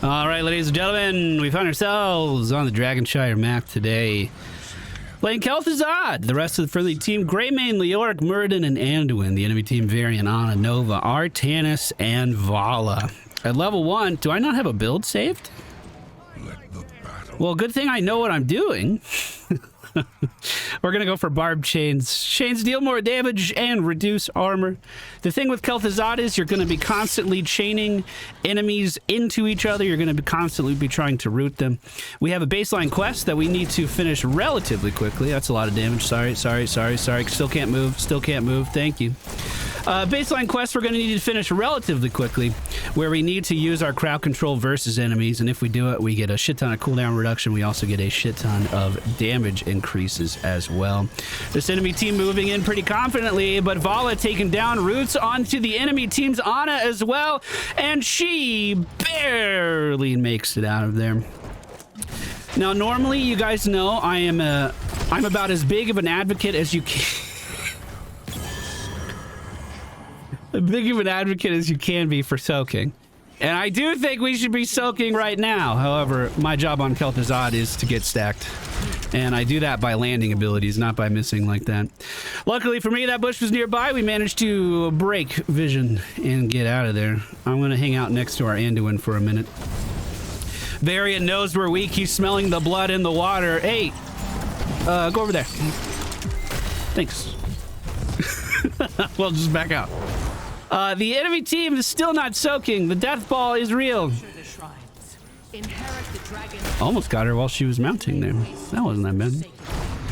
All right, ladies and gentlemen, we find ourselves on the Dragonshire map today. Playing Kelthuzad, the rest of the friendly team, Greymane, Leoric, Muradin, and Anduin. The enemy team, Varian, Ana, Nova, Artanis, and Vala. At level 1, do I not have a build saved? Well, good thing I know what I'm doing. We're going to go for barbed chains. Chains deal more damage and reduce armor. The thing with Kelthuzad is you're going to be constantly chaining enemies into each other. You're going to constantly be trying to root them. We have a baseline quest that we need to finish relatively quickly. That's a lot of damage. Sorry. Still can't move. Thank you. Baseline quest we're going to need to finish relatively quickly, where we need to use our crowd control versus enemies, and if we do it, we get a shit ton of cooldown reduction. We also get a shit ton of damage increases as well. This enemy team moving in pretty confidently, but Vala taking down roots onto the enemy team's Ana as well, and she barely makes it out of there. Now, normally, you guys know I'm about as big of an advocate as you can. Big of an advocate as you can be for soaking. And I do think we should be soaking right now. However, my job on Kelthuzad is to get stacked. And I do that by landing abilities, not by missing like that. Luckily for me, that bush was nearby. We managed to break vision and get out of there. I'm going to hang out next to our Anduin for a minute. Varian knows we're weak. He's smelling the blood in the water. Hey, go over there. Thanks. Well, just back out. The enemy team is still not soaking. The death ball is real. Almost got her while she was mounting there. That wasn't that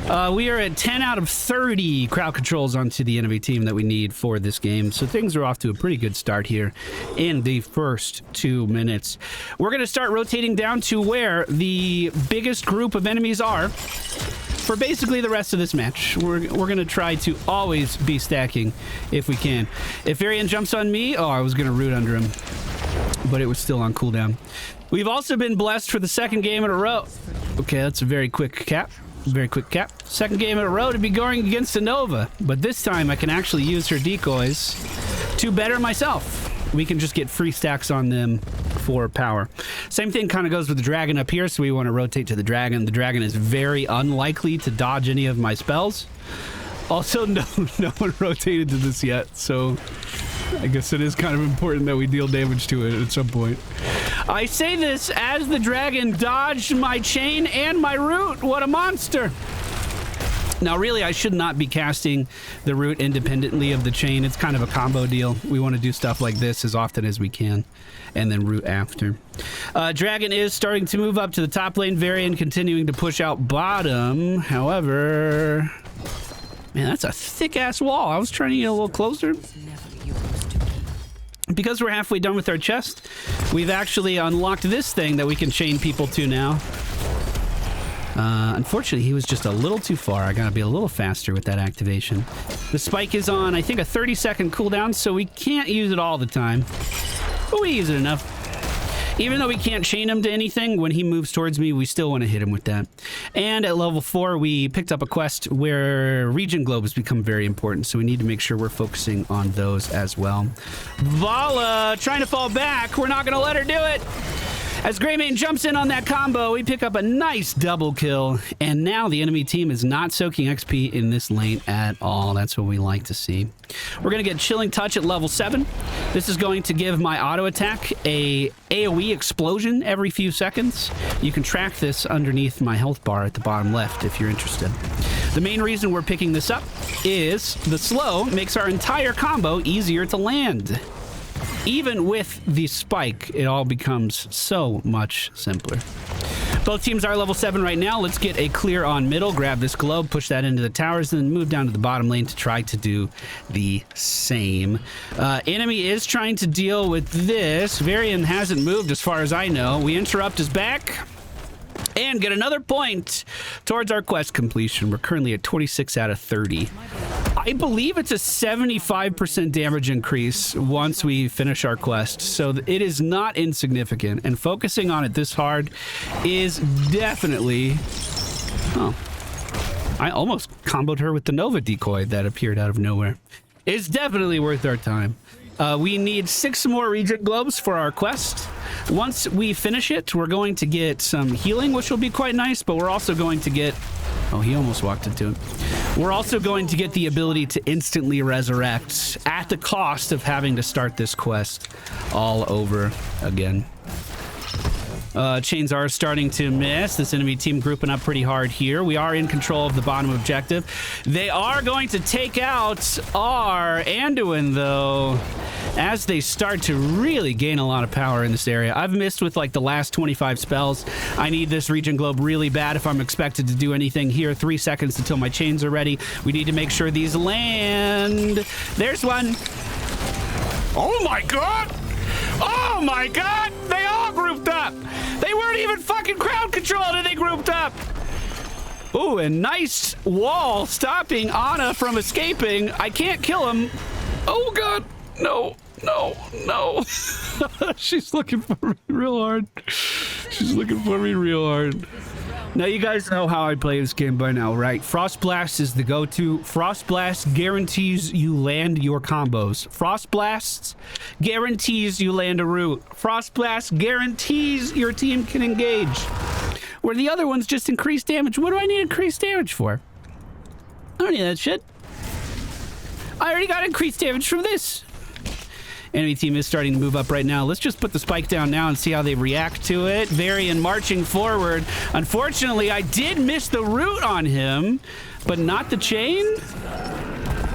bad. We are at 10 out of 30 crowd controls onto the enemy team that we need for this game. So things are off to a pretty good start here in the first 2 minutes. We're going to start rotating down to where the biggest group of enemies are for basically the rest of this match. We're going to try to always be stacking if we can. If Varian jumps on me, oh, I was going to root under him, but it was still on cooldown. We've also been blessed for the second game in a row. Okay, that's a very quick cap. Very quick cap. Second game in a row to be going against a Nova, but this time I can actually use her decoys to better myself. We can just get free stacks on them for power. Same thing kind of goes with the dragon up here, so we want to rotate to the dragon. The dragon is very unlikely to dodge any of my spells. Also, no one rotated to this yet, so I guess it is kind of important that we deal damage to it at some point. I say this as the dragon dodged my chain and my root. What a monster! Now, really, I should not be casting the root independently of the chain. It's kind of a combo deal. We want to do stuff like this as often as we can, and then root after. Dragon is starting to move up to the top lane. Varian continuing to push out bottom. However, man, that's a thick-ass wall. I was trying to get a little closer. Because we're halfway done with our chest, we've actually unlocked this thing that we can chain people to now. Unfortunately, he was just a little too far. I gotta be a little faster with that activation. The spike is on, I think, a 30-second cooldown, so we can't use it all the time. But we use it enough. Even though we can't chain him to anything, when he moves towards me, we still want to hit him with that. And at level 4, we picked up a quest where region globes become very important, so we need to make sure we're focusing on those as well. Vala trying to fall back. We're not going to let her do it. As Greymane jumps in on that combo, we pick up a nice double kill, and now the enemy team is not soaking XP in this lane at all. That's what we like to see. We're going to get Chilling Touch at level 7. This is going to give my auto attack a AoE explosion every few seconds. You can track this underneath my health bar at the bottom left if you're interested. The main reason we're picking this up is the slow makes our entire combo easier to land. Even with the spike, it all becomes so much simpler. Both teams are level 7 right now. Let's get a clear on middle, grab this globe, push that into the towers, and then move down to the bottom lane to try to do the same. Enemy is trying to deal with this. Varian hasn't moved as far as I know. We interrupt his back and get another point towards our quest completion. We're currently at 26 out of 30. I believe it's a 75% damage increase once we finish our quest, so it is not insignificant, and focusing on it this hard is definitely... Oh, I almost comboed her with the Nova decoy that appeared out of nowhere. It's definitely worth our time. We need 6 more region globes for our quest. Once we finish it, we're going to get some healing, which will be quite nice, but we're also going to get... Oh, he almost walked into it. We're also going to get the ability to instantly resurrect at the cost of having to start this quest all over again. Chains are starting to miss. This enemy team grouping up pretty hard here. We are in control of the bottom objective. They are going to take out our Anduin, though, as they start to really gain a lot of power in this area. I've missed with like the last 25 spells. I need this regen globe really bad if I'm expected to do anything here. 3 seconds until my chains are ready. We need to make sure these land. There's one. Oh my god! Oh my god! They all grouped up! They weren't even fucking crowd controlled and they grouped up! Ooh, a nice wall stopping Ana from escaping. I can't kill him. Oh god! No, no, no. She's looking for me real hard. She's looking for me real hard. Now, you guys know how I play this game by now, right? Frost Blast is the go-to. Frost Blast guarantees you land your combos. Frost Blast guarantees you land a root. Frost Blast guarantees your team can engage. Where the other ones just increase damage. What do I need increased damage for? I don't need that shit. I already got increased damage from this. Enemy team is starting to move up right now. Let's just put the spike down now and see how they react to it. Varian marching forward. Unfortunately, I did miss the root on him, but not the chain.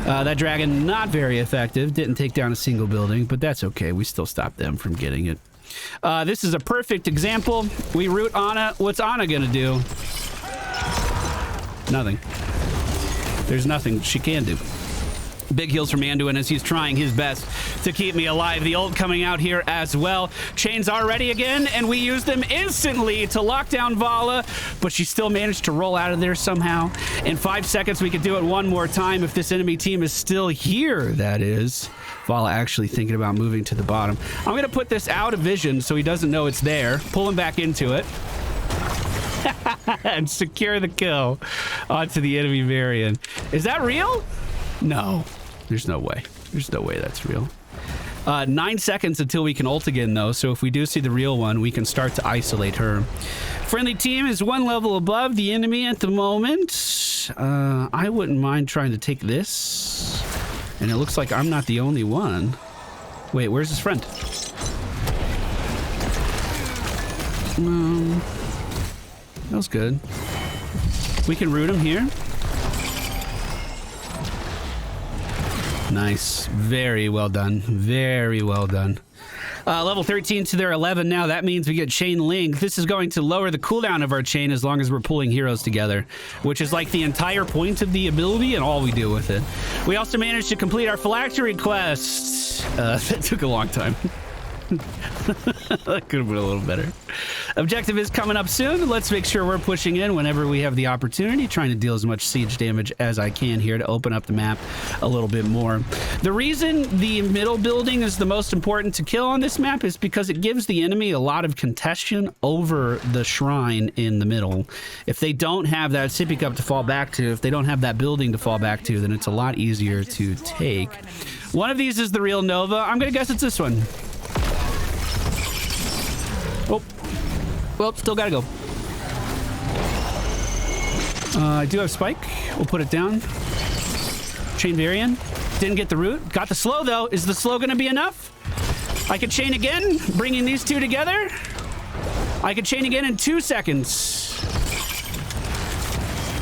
That dragon, not very effective. Didn't take down a single building, but that's okay. We still stopped them from getting it. This is a perfect example. We root Ana. What's Ana gonna do? Nothing. There's nothing she can do. Big heals from Anduin as he's trying his best to keep me alive. The ult coming out here as well. Chains are ready again, and we use them instantly to lock down Vala, but she still managed to roll out of there somehow. In 5 seconds, we could do it one more time if this enemy team is still here, that is. Vala actually thinking about moving to the bottom. I'm going to put this out of vision so he doesn't know it's there. Pull him back into it. And secure the kill onto the enemy Varian. Is that real? No. There's no way. There's no way that's real. 9 seconds until we can ult again, though, so if we do see the real one, we can start to isolate her. Friendly team is 1 level above the enemy at the moment. I wouldn't mind trying to take this. And it looks like I'm not the only one. Wait, where's his friend? That was good. We can root him here. Nice. Very well done. Very well done. Level 13 to their 11 now. That means we get chain link. This is going to lower the cooldown of our chain as long as we're pulling heroes together, which is like the entire point of the ability and all we do with it. We also managed to complete our phylactery quest. That took a long time. That could have been a little better. Objective is coming up soon. Let's make sure we're pushing in whenever we have the opportunity, trying to deal as much siege damage as I can here to open up the map a little bit more. The reason the middle building is the most important to kill on this map is because it gives the enemy a lot of contention over the shrine in the middle. If they don't have that sippy cup to fall back to, if they don't have that building to fall back to, then it's a lot easier to take. One of these is the real Nova. I'm gonna guess it's this one. Oh, well, still gotta go. I do have spike. We'll put it down. Chain Varian. Didn't get the root. Got the slow, though. Is the slow gonna be enough? I could chain again, bringing these two together. I could chain again in 2 seconds.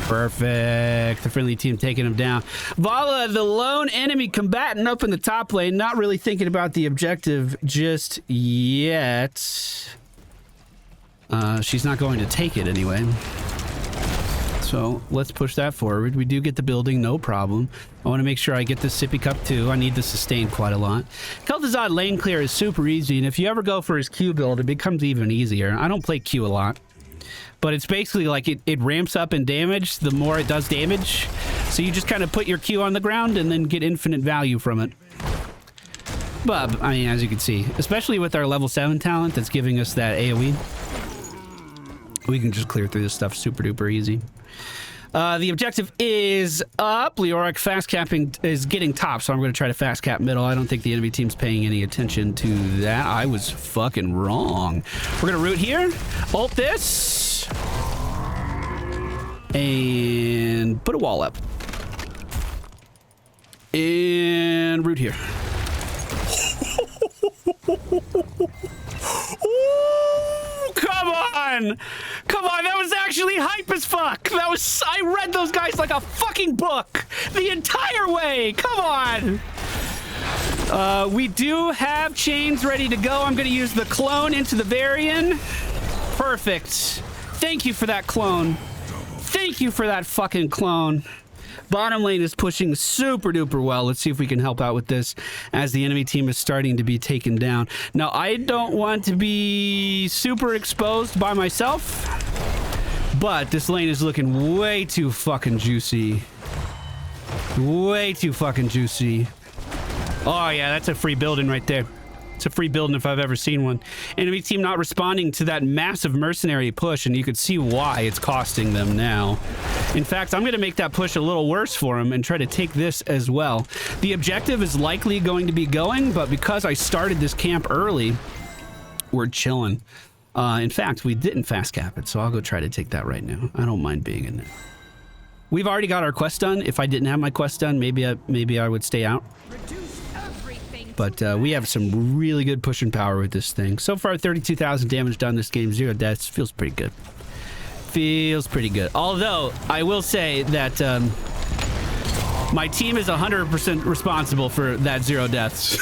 Perfect. The friendly team taking him down. Vala, the lone enemy combatant up in the top lane, not really thinking about the objective just yet. She's not going to take it anyway. So let's push that forward. We do get the building, no problem. I want to make sure I get this sippy cup too. I need to sustain quite a lot. Kel'Thuzad lane clear is super easy, and if you ever go for his Q build, it becomes even easier. I don't play Q a lot, but it's basically like it ramps up in damage the more it does damage. So you just kind of put your Q on the ground and then get infinite value from it. But, I mean, as you can see, especially with our level 7 talent that's giving us that AoE, we can just clear through this stuff super duper easy. The objective is up. Leoric fast capping is getting top, so I'm going to try to fast cap middle. I don't think the enemy team's paying any attention to that. I was fucking wrong. We're going to root here. Ult this. And put a wall up. And root here. Ooh, come on! Come on, that was actually hype as fuck! That was... I read those guys like a fucking book! The entire way! Come on! We do have chains ready to go. I'm gonna use the clone into the Varian. Perfect. Thank you for that clone. Thank you for that fucking clone. Bottom lane is pushing super duper well. Let's see if we can help out with this as the enemy team is starting to be taken down. Now, I don't want to be super exposed by myself, but this lane is looking way too fucking juicy. Way too fucking juicy. Oh, yeah, that's a free building right there. It's a free building if I've ever seen one. Enemy team not responding to that massive mercenary push, and you could see why it's costing them now. In fact, I'm going to make that push a little worse for them and try to take this as well. The objective is likely going to be going, but because I started this camp early, we're chilling. In fact, we didn't fast cap it, so I'll go try to take that right now. I don't mind being in there. We've already got our quest done. If I didn't have my quest done, maybe I would stay out. But we have some really good pushing power with this thing. So far, 32,000 damage done this game, 0 deaths. Feels pretty good. Feels pretty good. Although, I will say that my team is 100% responsible for that 0 deaths.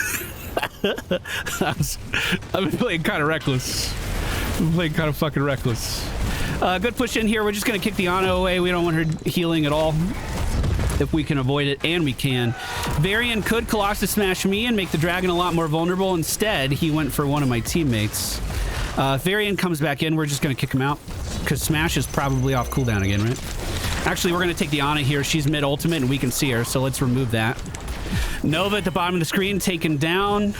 I've been playing kind of reckless. I'm playing kind of fucking reckless. Good push in here. We're just going to kick the Ana away. We don't want her healing at all. If we can avoid it, and we can. Varian could Colossus smash me and make the dragon a lot more vulnerable. Instead, he went for one of my teammates. If Varian comes back in, we're just going to kick him out, because smash is probably off cooldown again, right? Actually, we're going to take the Ana here. She's mid-ultimate, and we can see her, so let's remove that. Nova at the bottom of the screen, taken down.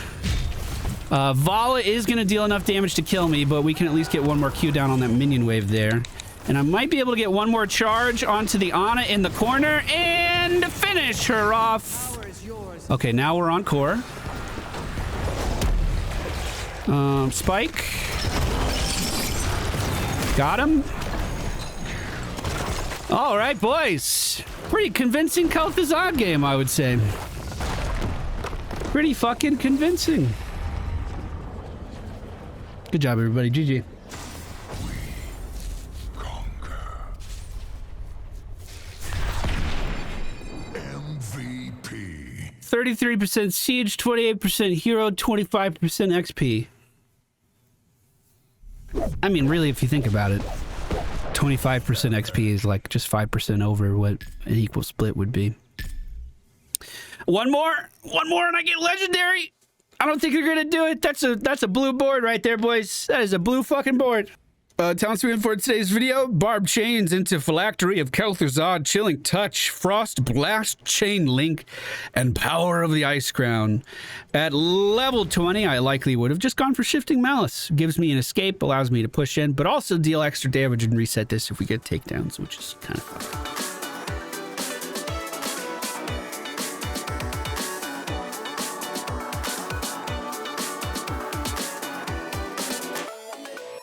Vala is going to deal enough damage to kill me, but we can at least get one more Q down on that minion wave there. And I might be able to get one more charge onto the Ana in the corner and finish her off. Okay, now we're on core. Spike. Got him. All right, boys. Pretty convincing Kelthuzad game, I would say. Pretty fucking convincing. Good job, everybody. GG. 33% siege, 28% hero, 25% XP. I mean, really, if you think about it, 25% XP is like just 5% over what an equal split would be. One more, and I get legendary. I don't think you're gonna do it. That's a blue board right there, boys. That is a blue fucking board. Talents we in for today's video: Barbed Chains into Phylactery of Kelthuzad, Chilling Touch, Frost Blast, Chain Link, and Power of the Ice Crown. At level 20, I likely would have just gone for Shifting Malice. Gives me an escape, allows me to push in, but also deal extra damage and reset this if we get takedowns, which is kind of fun.